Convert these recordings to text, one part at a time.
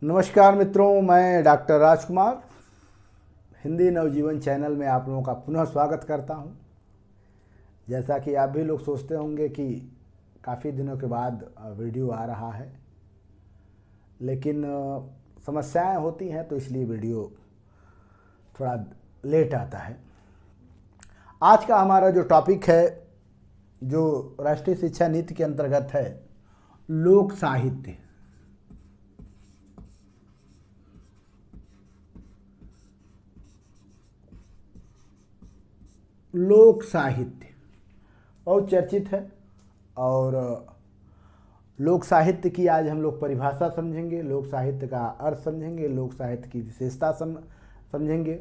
नमस्कार मित्रों, मैं डॉक्टर राजकुमार हिंदी नवजीवन चैनल में आप लोगों का पुनः स्वागत करता हूं। जैसा कि आप भी लोग सोचते होंगे कि काफ़ी दिनों के बाद वीडियो आ रहा है, लेकिन समस्याएं होती हैं तो इसलिए वीडियो थोड़ा लेट आता है। आज का हमारा जो टॉपिक है, जो राष्ट्रीय शिक्षा नीति के अंतर्गत है, लोक साहित्य। लोक साहित्य बहुत चर्चित है और लोक साहित्य की आज हम लोग परिभाषा समझेंगे, लोक साहित्य का अर्थ समझेंगे, लोक साहित्य की विशेषता समझेंगे।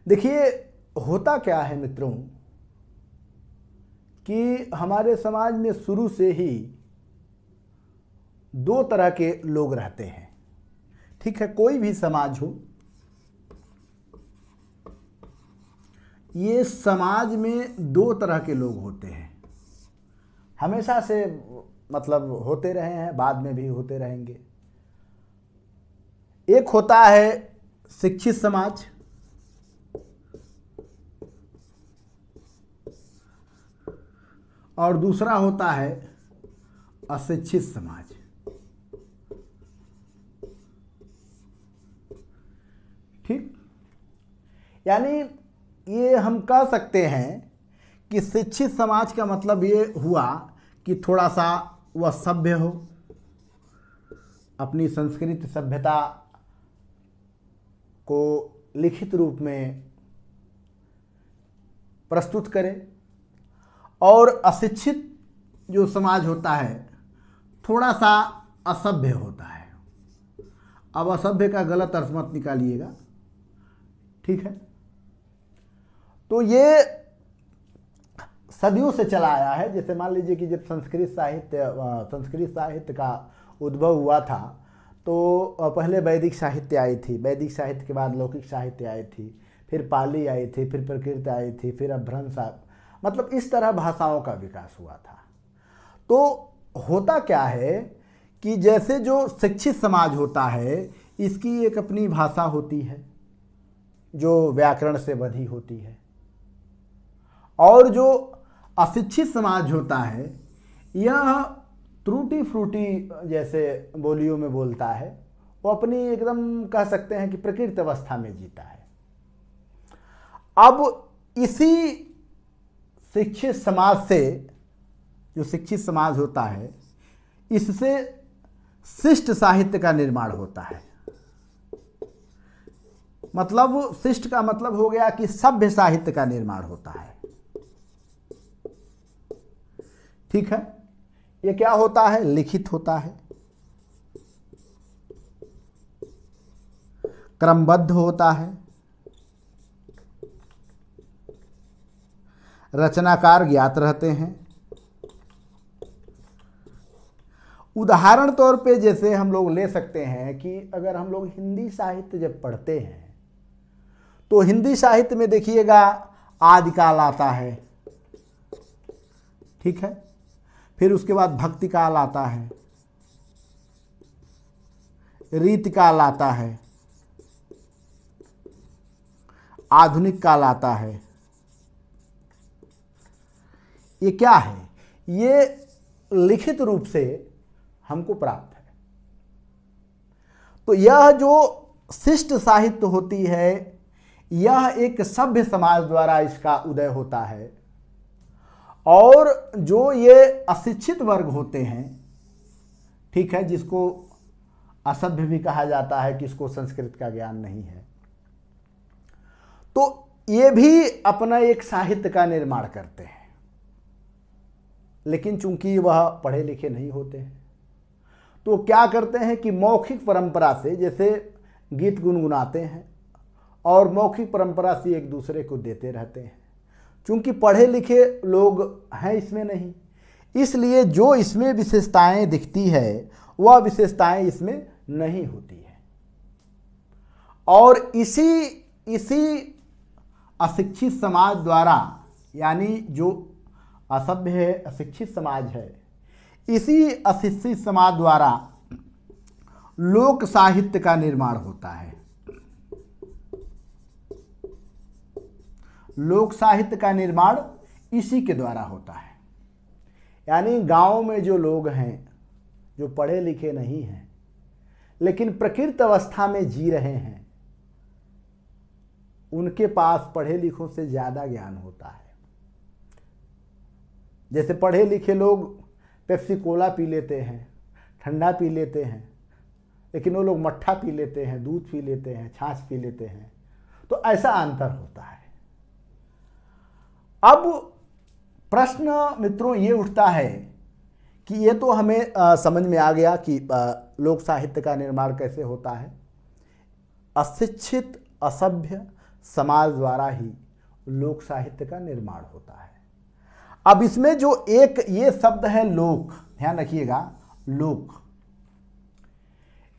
देखिए, होता क्या है मित्रों कि हमारे समाज में शुरू से ही दो तरह के लोग रहते हैं। ठीक है, कोई भी समाज हो, ये समाज में दो तरह के लोग होते हैं। हमेशा से मतलब होते रहे हैं, बाद में भी होते रहेंगे। एक होता है शिक्षित समाज, और दूसरा होता है अशिक्षित समाज। ठीक, यानी ये हम कह सकते हैं कि शिक्षित समाज का मतलब ये हुआ कि थोड़ा सा वह सभ्य हो, अपनी संस्कृति सभ्यता को लिखित रूप में प्रस्तुत करे। और अशिक्षित जो समाज होता है थोड़ा सा असभ्य होता है। अब असभ्य का गलत अर्थ मत निकालिएगा, ठीक है। तो ये सदियों से चला आया है। जैसे मान लीजिए कि जब संस्कृत साहित्य का उद्भव हुआ था तो पहले वैदिक साहित्य आई थी, वैदिक साहित्य के बाद लौकिक साहित्य आई थी, फिर पाली आई थी, फिर प्रकृत आई थी, फिर अभ्रंश, मतलब इस तरह भाषाओं का विकास हुआ था। तो होता क्या है कि जैसे जो शिक्षित समाज होता है इसकी एक अपनी भाषा होती है जो व्याकरण से बधी होती है, और जो अशिक्षित समाज होता है यह त्रुटि फ्रूटी जैसे बोलियों में बोलता है। वो अपनी एकदम कह सकते हैं कि प्रकृति अवस्था में जीता है। अब इसी शिक्षित समाज से, जो शिक्षित समाज होता है, इससे शिष्ट साहित्य का निर्माण होता है। मतलब शिष्ट का मतलब हो गया कि सभ्य साहित्य का निर्माण होता है। ठीक है, ये क्या होता है? लिखित होता है, क्रमबद्ध होता है, रचनाकार ज्ञात रहते हैं। उदाहरण तौर पे जैसे हम लोग ले सकते हैं कि अगर हम लोग हिंदी साहित्य जब पढ़ते हैं तो हिंदी साहित्य में देखिएगा आदिकाल आता है, ठीक है, फिर उसके बाद भक्ति काल आता है, रीति काल आता है, आधुनिक काल आता है। ये क्या है? ये लिखित रूप से हमको प्राप्त है। तो यह जो शिष्ट साहित्य होती है यह एक सभ्य समाज द्वारा इसका उदय होता है, और जो ये अशिक्षित वर्ग होते हैं, ठीक है, जिसको असभ्य भी कहा जाता है, किसको संस्कृत का ज्ञान नहीं है, तो ये भी अपना एक साहित्य का निर्माण करते हैं। लेकिन चूंकि वह पढ़े लिखे नहीं होते हैं तो क्या करते हैं कि मौखिक परंपरा से, जैसे गीत गुनगुनाते हैं और मौखिक परंपरा से एक दूसरे को देते रहते हैं। चूंकि पढ़े लिखे लोग हैं इसमें नहीं, इसलिए जो इसमें विशेषताएं दिखती है वह विशेषताएं इसमें नहीं होती है। और इसी अशिक्षित समाज द्वारा, यानी जो असभ्य है, अशिक्षित समाज है, इसी अशिक्षित समाज द्वारा लोक साहित्य का निर्माण होता है। लोक साहित्य का निर्माण इसी के द्वारा होता है। यानी गांव में जो लोग हैं, जो पढ़े लिखे नहीं हैं लेकिन प्रकृत अवस्था में जी रहे हैं, उनके पास पढ़े लिखों से ज़्यादा ज्ञान होता है। जैसे पढ़े लिखे लोग पेप्सी कोला पी लेते हैं, ठंडा पी लेते हैं, लेकिन वो लोग मट्ठा पी लेते हैं, दूध पी लेते हैं, छाछ पी लेते हैं। तो ऐसा अंतर होता है। अब प्रश्न मित्रों ये उठता है कि ये तो हमें समझ में आ गया कि लोक साहित्य का निर्माण कैसे होता है। अशिक्षित असभ्य समाज द्वारा ही लोक साहित्य का निर्माण होता है। अब इसमें जो एक ये शब्द है लोक, ध्यान रखिएगा, लोक,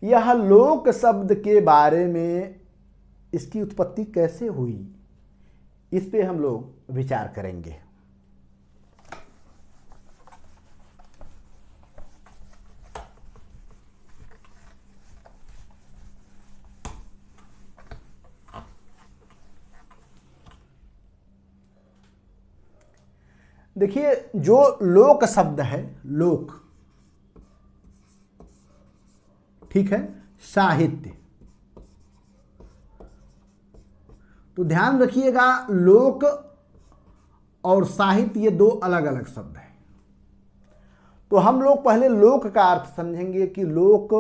यह लोक शब्द के बारे में इसकी उत्पत्ति कैसे हुई, इस पे हम लोग विचार करेंगे। देखिए, जो लोक शब्द है, लोक, ठीक है, साहित्य, तो ध्यान रखिएगा लोक और साहित्य ये दो अलग अलग शब्द हैं। तो हम लोग पहले लोक का अर्थ समझेंगे कि लोक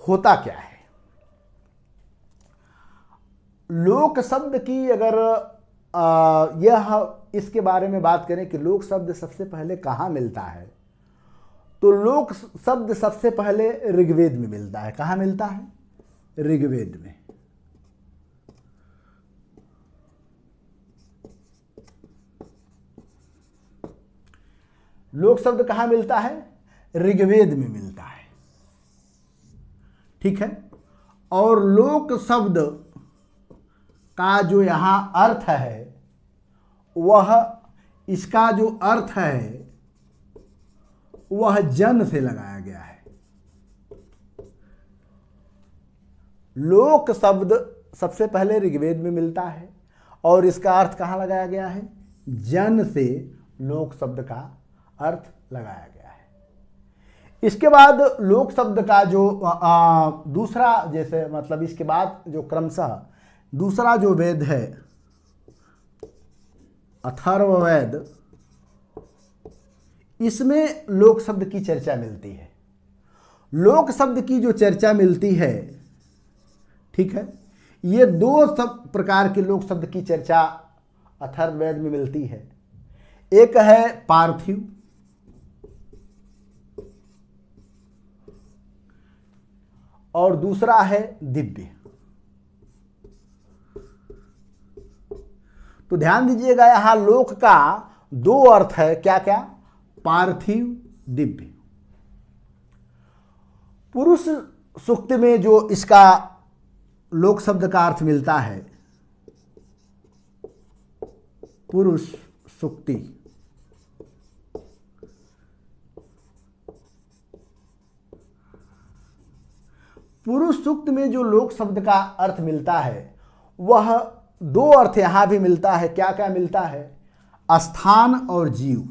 होता क्या है। लोक शब्द की अगर यह इसके बारे में बात करें कि लोक शब्द सबसे पहले कहाँ मिलता है, तो लोक शब्द सबसे पहले ऋग्वेद में मिलता है। कहाँ मिलता है? ऋग्वेद में। लोक शब्द कहाँ मिलता है? ऋग्वेद में मिलता है, ठीक है। और लोक शब्द का जो यहाँ अर्थ है, वह, इसका जो अर्थ है वह जन से लगाया गया है। लोक शब्द सबसे पहले ऋग्वेद में मिलता है और इसका अर्थ कहाँ लगाया गया है? जन से लोक शब्द का अर्थ लगाया गया है। इसके बाद लोक शब्द का जो दूसरा, जैसे मतलब इसके बाद जो क्रमशः दूसरा जो वेद है, अथर्ववेद, इसमें लोक शब्द की चर्चा मिलती है। लोक शब्द की जो चर्चा मिलती है, ठीक है, ये दो सब प्रकार के लोक शब्द की चर्चा अथर्ववेद में मिलती है। एक है पार्थिव और दूसरा है दिव्य। तो ध्यान दीजिएगा, यहां लोक का दो अर्थ है। क्या क्या? पार्थिव, दिव्य। पुरुष सूक्त में जो इसका लोक शब्द का अर्थ मिलता है, पुरुष सूक्ति, पुरुष सूक्त में जो लोक शब्द का अर्थ मिलता है, वह दो अर्थ यहां भी मिलता है। क्या क्या मिलता है? स्थान और जीव।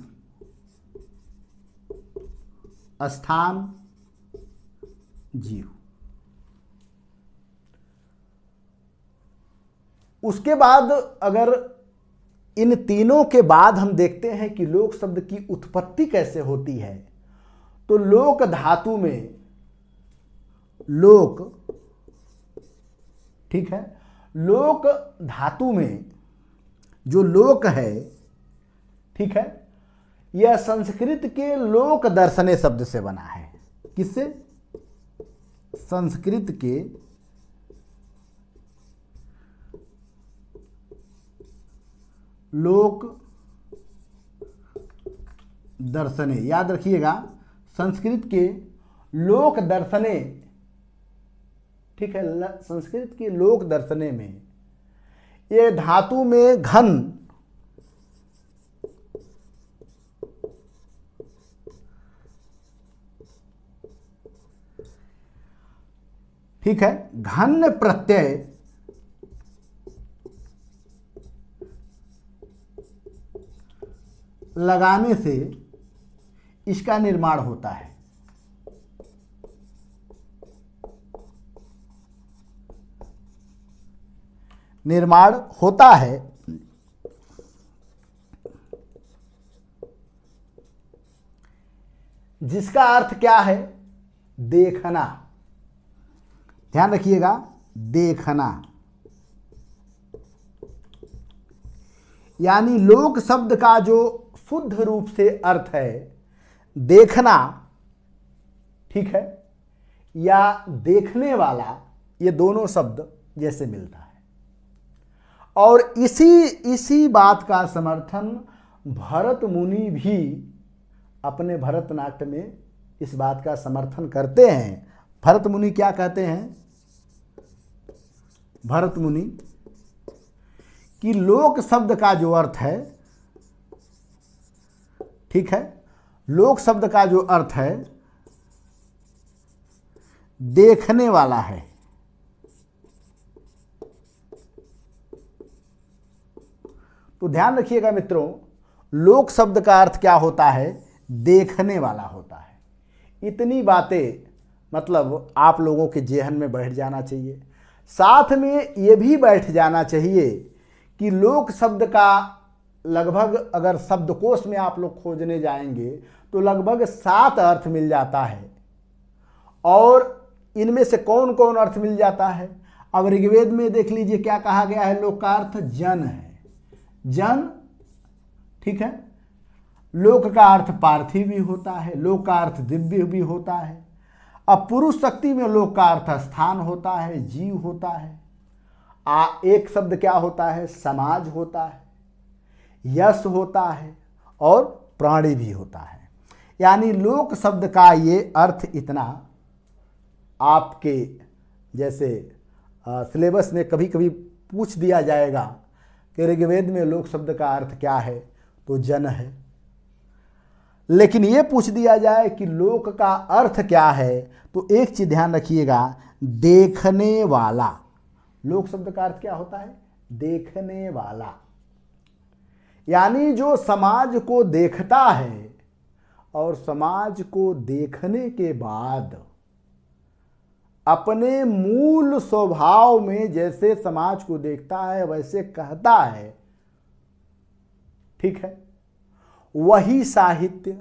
स्थान, जीव। उसके बाद अगर इन तीनों के बाद हम देखते हैं कि लोक शब्द की उत्पत्ति कैसे होती है, तो लोक धातु में, लोक, ठीक है, लोक धातु में जो लोक है, ठीक है, यह संस्कृत के लोक दर्शने शब्द से बना है। किससे? संस्कृत के लोक दर्शने, याद रखिएगा, संस्कृत के लोक दर्शने, ठीक है, संस्कृत के लोक दर्शने में ये धातु में घन, ठीक है, घन प्रत्यय लगाने से इसका निर्माण होता है। निर्माण होता है जिसका अर्थ क्या है? देखना। ध्यान रखिएगा, देखना। यानी लोक शब्द का जो शुद्ध रूप से अर्थ है देखना, ठीक है, या देखने वाला, ये दोनों शब्द जैसे मिलता है। और इसी बात का समर्थन भरत मुनि भी अपने भरतनाट्य में इस बात का समर्थन करते हैं। भरत मुनि क्या कहते हैं? भरत मुनि कि लोक शब्द का जो अर्थ है, ठीक है, लोक शब्द का जो अर्थ है देखने वाला है। तो ध्यान रखिएगा मित्रों, लोक शब्द का अर्थ क्या होता है? देखने वाला होता है। इतनी बातें मतलब आप लोगों के जेहन में बैठ जाना चाहिए। साथ में ये भी बैठ जाना चाहिए कि लोक शब्द का लगभग, अगर शब्दकोश में आप लोग खोजने जाएंगे तो लगभग 7 अर्थ मिल जाता है। और इनमें से कौन कौन अर्थ मिल जाता है? अब ऋग्वेद में देख लीजिए क्या कहा गया है? लोक का अर्थ जन है। जन, ठीक है, लोक का अर्थ पार्थिव भी होता है, लोक का अर्थ दिव्य भी होता है। अब पुरुष शक्ति में लोक का अर्थ स्थान होता है, जीव होता है। एक शब्द क्या होता है? समाज होता है, यश होता है और प्राणी भी होता है। यानी लोक शब्द का ये अर्थ इतना आपके जैसे सिलेबस में कभी कभी पूछ दिया जाएगा कि ऋग्वेद में लोक शब्द का अर्थ क्या है, तो जन है। लेकिन ये पूछ दिया जाए कि लोक का अर्थ क्या है, तो एक चीज ध्यान रखिएगा, देखने वाला। लोक शब्द का अर्थ क्या होता है? देखने वाला। यानी जो समाज को देखता है और समाज को देखने के बाद अपने मूल स्वभाव में जैसे समाज को देखता है वैसे कहता है, ठीक है, वही साहित्य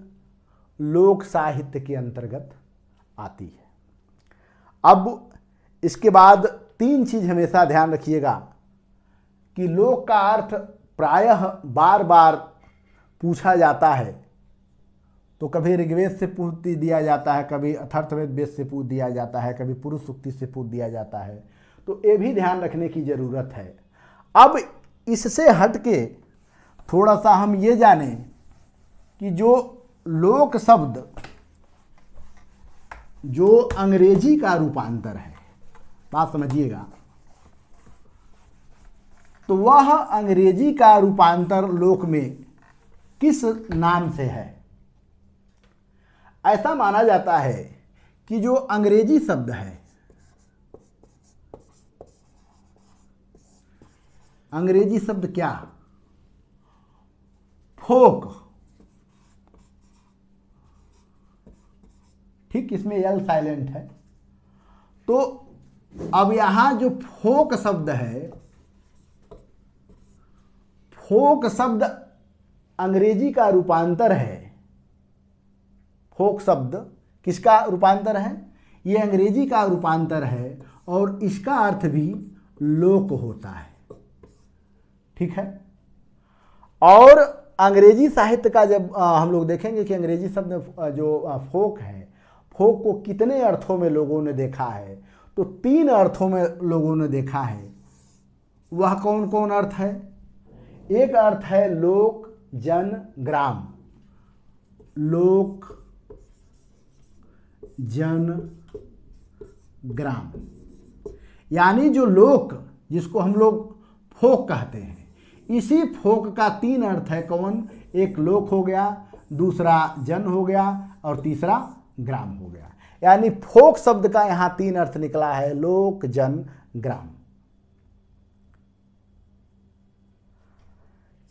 लोक साहित्य के अंतर्गत आती है। अब इसके बाद 3 चीज हमेशा ध्यान रखिएगा कि लोक का अर्थ प्रायः बार बार पूछा जाता है। तो कभी ऋग्वेद से पूछ दिया जाता है, कभी अथर्ववेद से पूछ दिया जाता है, कभी पुरुष सूक्ति से पूछ दिया जाता है। तो ये भी ध्यान रखने की जरूरत है। अब इससे हटके थोड़ा सा हम ये जानें कि जो लोक शब्द जो अंग्रेजी का रूपांतर है, बात समझिएगा, तो वह अंग्रेजी का रूपांतर लोक में किस नाम से है? ऐसा माना जाता है कि जो अंग्रेजी शब्द है, अंग्रेजी शब्द क्या? फोक, ठीक, इसमें एल साइलेंट है। तो अब यहां जो फोक शब्द है, फोक शब्द अंग्रेजी का रूपांतर है। फोक शब्द किसका रूपांतर है? ये अंग्रेजी का रूपांतर है और इसका अर्थ भी लोक होता है, ठीक है। और अंग्रेजी साहित्य का जब हम लोग देखेंगे कि अंग्रेजी शब्द जो फोक है, फोक को कितने अर्थों में लोगों ने देखा है, तो 3 अर्थों में लोगों ने देखा है। वह कौन कौन अर्थ है? एक अर्थ है लोक, जन, ग्राम। लोक, जन, ग्राम। यानी जो लोक जिसको हम लोग फोक कहते हैं, इसी फोक का 3 अर्थ है। कौन? एक लोक हो गया, दूसरा जन हो गया और तीसरा ग्राम हो गया। यानी फोक शब्द का यहां 3 अर्थ निकला है, लोक, जन, ग्राम।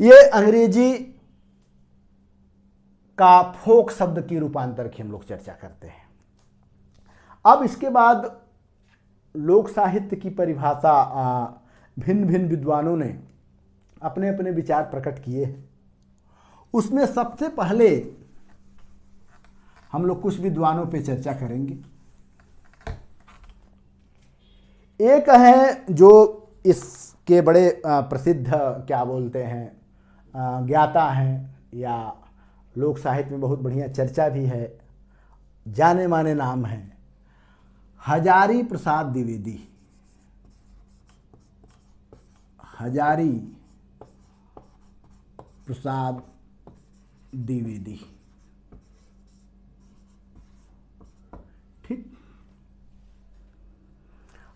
ये अंग्रेजी का फोक शब्द की रूपांतर की हम लोग चर्चा करते हैं। अब इसके बाद लोक साहित्य की परिभाषा भिन्न भिन्न विद्वानों ने अपने अपने विचार प्रकट किए हैं। उसमें सबसे पहले हम लोग कुछ विद्वानों पे चर्चा करेंगे। एक है जो इसके बड़े प्रसिद्ध क्या बोलते हैं ज्ञाता हैं, या लोक साहित्य में बहुत बढ़िया चर्चा भी है, जाने माने नाम है हजारी प्रसाद द्विवेदी। हजारी प्रसाद द्विवेदी, ठीक।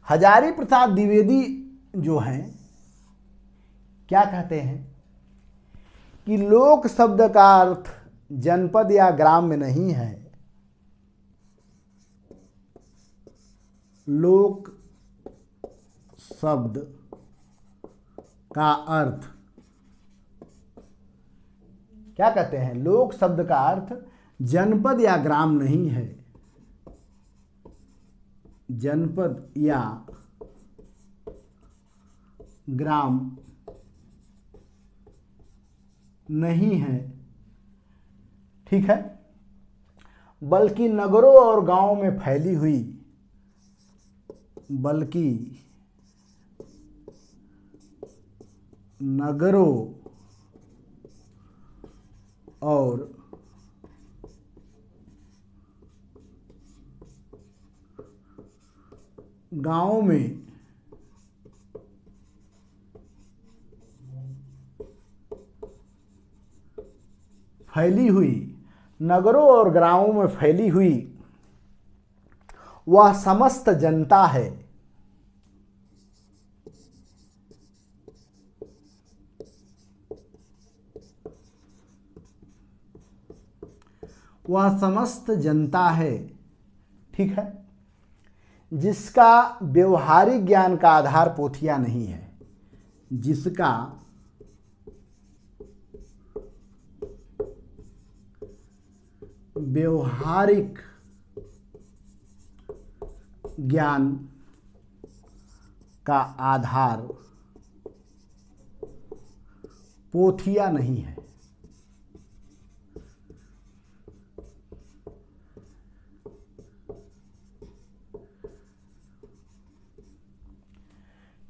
हजारी प्रसाद द्विवेदी जो हैं क्या कहते हैं कि लोक शब्द का अर्थ जनपद या ग्राम में नहीं है। लोक शब्द का अर्थ क्या कहते हैं, लोक शब्द का अर्थ जनपद या ग्राम नहीं है। जनपद या ग्राम नहीं है, ठीक है, बल्कि नगरों और गांवों में फैली हुई, बल्कि नगरों और गांवों में फैली हुई, नगरों और गांवों में फैली हुई वह समस्त जनता है। वह समस्त जनता है, ठीक है, जिसका व्यवहारिक ज्ञान का आधार पोथियां नहीं है। जिसका व्यवहारिक ज्ञान का आधार पोथियां नहीं है।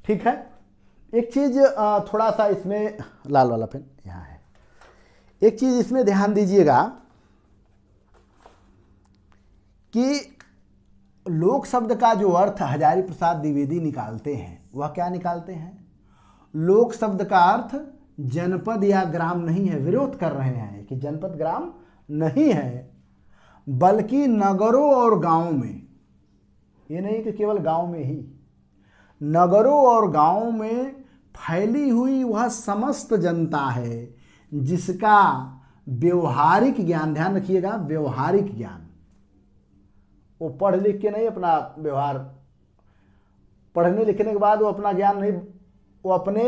ठीक है, एक चीज थोड़ा सा इसमें, लाल वाला पेन यहाँ है, एक चीज इसमें ध्यान दीजिएगा कि लोक शब्द का जो अर्थ हजारी प्रसाद द्विवेदी निकालते हैं वह क्या निकालते हैं, लोक शब्द का अर्थ जनपद या ग्राम नहीं है। विरोध कर रहे हैं कि जनपद ग्राम नहीं है, बल्कि नगरों और गांवों में, ये नहीं कि केवल गांव में ही, नगरों और गांवों में फैली हुई वह समस्त जनता है जिसका व्यवहारिक ज्ञान, ध्यान रखिएगा, व्यवहारिक ज्ञान, वो पढ़ लिख के नहीं अपना व्यवहार, पढ़ने लिखने के बाद वो अपना ज्ञान नहीं, वो अपने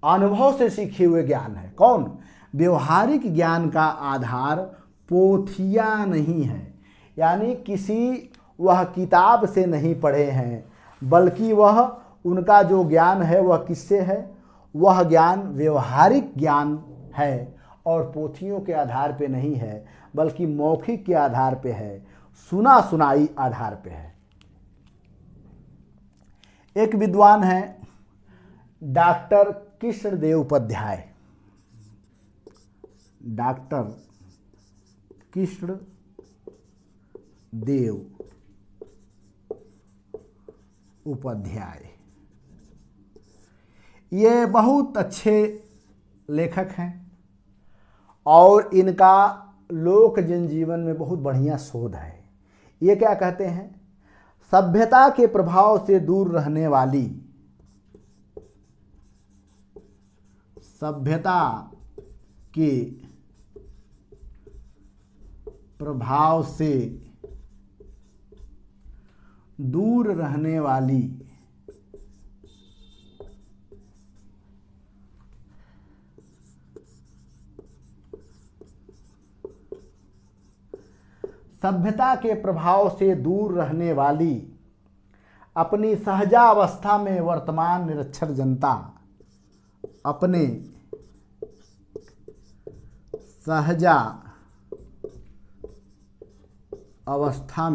अनुभव से सीखे हुए ज्ञान है। कौन? व्यवहारिक ज्ञान का आधार पोथियां नहीं है, यानी किसी वह किताब से नहीं पढ़े हैं, बल्कि वह उनका जो ज्ञान है वह किससे है, वह ज्ञान व्यवहारिक ज्ञान है और पोथियों के आधार पे नहीं है, बल्कि मौखिक के आधार पे है, सुना सुनाई आधार पे है। एक विद्वान है डॉक्टर कृष्णदेव उपाध्याय, डॉक्टर कृष्णदेव उपाध्याय, ये बहुत अच्छे लेखक हैं और इनका लोक जनजीवन में बहुत बढ़िया शोध है। ये क्या कहते हैं, सभ्यता के प्रभाव से दूर रहने वाली, सभ्यता के प्रभाव से दूर रहने वाली सभ्यता के प्रभाव से दूर रहने वाली अपनी सहजावस्था में वर्तमान निरक्षर जनता अपने सहजा अवस्था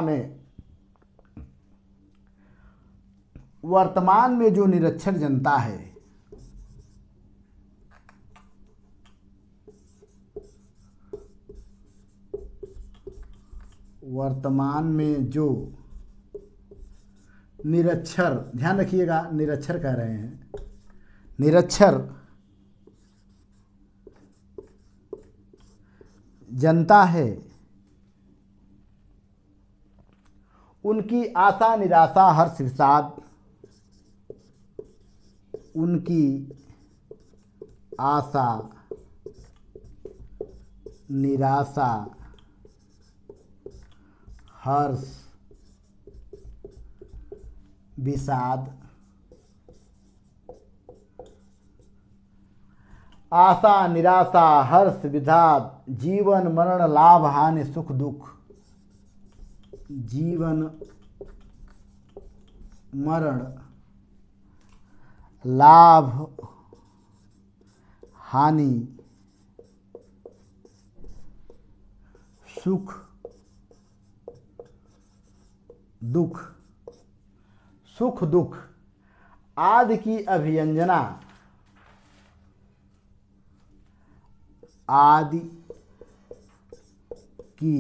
में वर्तमान में जो निरक्षर जनता है वर्तमान में जो निरक्षर, ध्यान रखिएगा निरक्षर कह रहे हैं, निरक्षर जनता है, उनकी आशा निराशा हर्ष विषाद, उनकी आशा निराशा हर्ष विषाद, आशा निराशा हर्ष विषाद, जीवन मरण लाभ हानि सुख दुख, जीवन मरण लाभ हानि सुख दुख, सुख दुख आदि की अभिव्यंजना, आदि की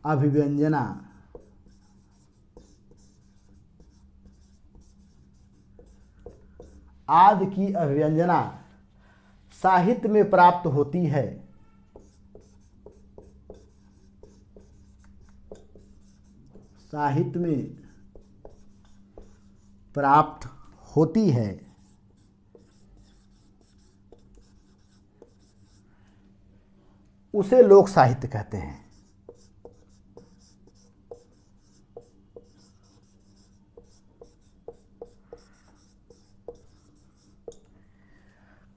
अभिव्यंजना आदि की अभिव्यंजना साहित्य में प्राप्त होती है, साहित्य में प्राप्त होती है, उसे लोक साहित्य कहते हैं।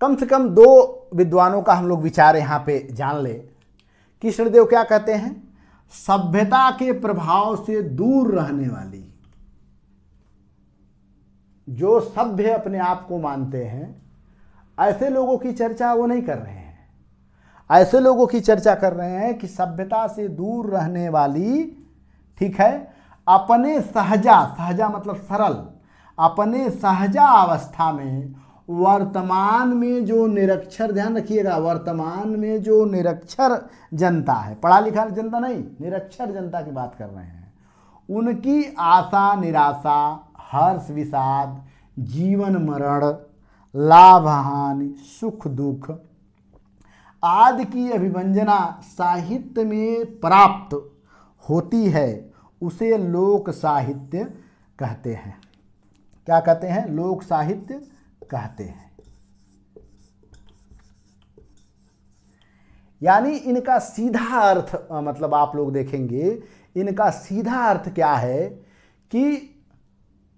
कम से कम दो विद्वानों का हम लोग विचार यहाँ पे जान ले। कृष्णदेव क्या कहते हैं? सभ्यता के प्रभाव से दूर रहने वाली, जो सभ्य अपने आप को मानते हैं, ऐसे लोगों की चर्चा वो नहीं कर रहे हैं। ऐसे लोगों की चर्चा कर रहे हैं कि सभ्यता से दूर रहने वाली, ठीक है, अपने सहजा, सहजा मतलब सरल, अपने सहजा अवस्था में वर्तमान में जो निरक्षर, ध्यान रखिएगा, वर्तमान में जो निरक्षर जनता है, पढ़ा लिखा जनता नहीं, निरक्षर जनता की बात कर रहे हैं, उनकी आशा निराशा हर्ष विषाद जीवन मरण लाभ हानि सुख दुख आदि की अभिव्यंजना साहित्य में प्राप्त होती है, उसे लोक साहित्य कहते हैं। क्या कहते हैं? लोक साहित्य कहते हैं। यानी इनका सीधा अर्थ, मतलब आप लोग देखेंगे इनका सीधा अर्थ क्या है कि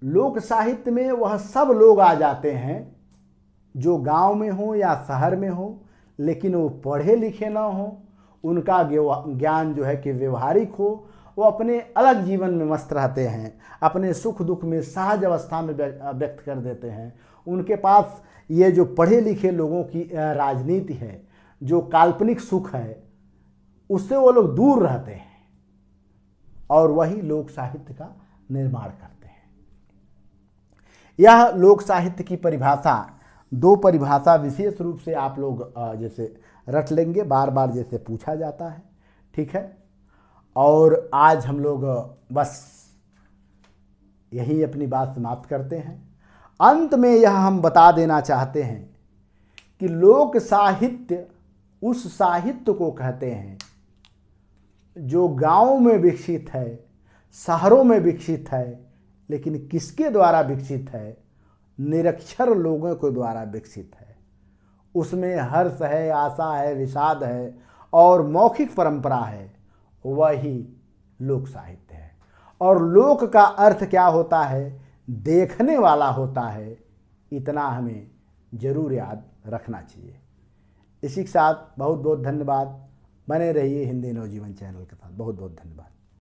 लोक साहित्य में वह सब लोग आ जाते हैं जो गांव में हो या शहर में हो, लेकिन वो पढ़े लिखे ना हो, उनका ज्ञान जो है कि व्यवहारिक हो, वो अपने अलग जीवन में मस्त रहते हैं, अपने सुख दुख में सहज अवस्था में व्यक्त कर देते हैं। उनके पास ये जो पढ़े लिखे लोगों की राजनीति है, जो काल्पनिक सुख है, उससे वो लोग दूर रहते हैं और वही लोक साहित्य का निर्माण करते हैं। यह लोक साहित्य की परिभाषा, दो परिभाषा विशेष रूप से आप लोग जैसे रट लेंगे, बार बार जैसे पूछा जाता है, ठीक है। और आज हम लोग बस यही अपनी बात समाप्त करते हैं। अंत में यह हम बता देना चाहते हैं कि लोक साहित्य उस साहित्य को कहते हैं जो गांव में विकसित है, शहरों में विकसित है, लेकिन किसके द्वारा विकसित है? निरक्षर लोगों के द्वारा विकसित है। उसमें हर्ष है, आशा है, विषाद है और मौखिक परंपरा है। वही लोक साहित्य है। और लोक का अर्थ क्या होता है? देखने वाला होता है। इतना हमें जरूर याद रखना चाहिए। इसी के साथ बहुत बहुत धन्यवाद। बने रहिए हिंदी नवजीवन चैनल के साथ। बहुत बहुत धन्यवाद।